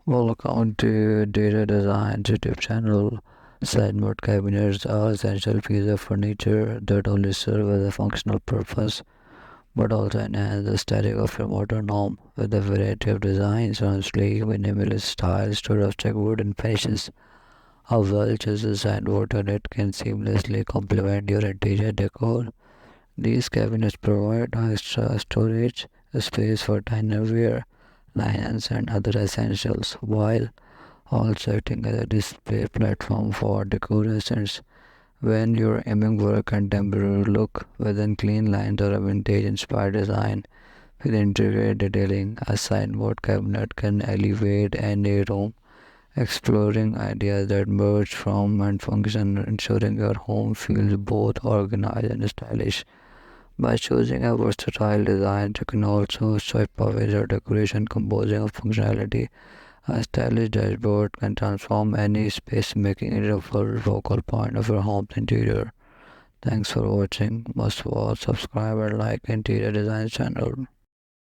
Welcome to Data Design YouTube channel. Sideboard cabinets are essential piece of furniture that only serve as a functional purpose, but also enhance the aesthetic of your modern home with a variety of designs from sleek minimalist styles to rustic wooden finishes. A well-chosen sideboard unit can seamlessly complement your interior decor. These cabinets provide extra storage space for dinnerware, linens, and other essentials, while also acting as a display platform for decorations. When you're aiming for a contemporary look within clean lines or a vintage inspired design with intricate detailing, a sideboard cabinet can elevate any room, exploring ideas that merge form and function, ensuring your home feels both organized and stylish. By choosing a versatile design, you can also strip away your decoration, composing of functionality. A stylish dashboard can transform any space, making it a full focal point of your home's interior. Thanks for watching. Must watch, subscribe, and like Interior Design channel.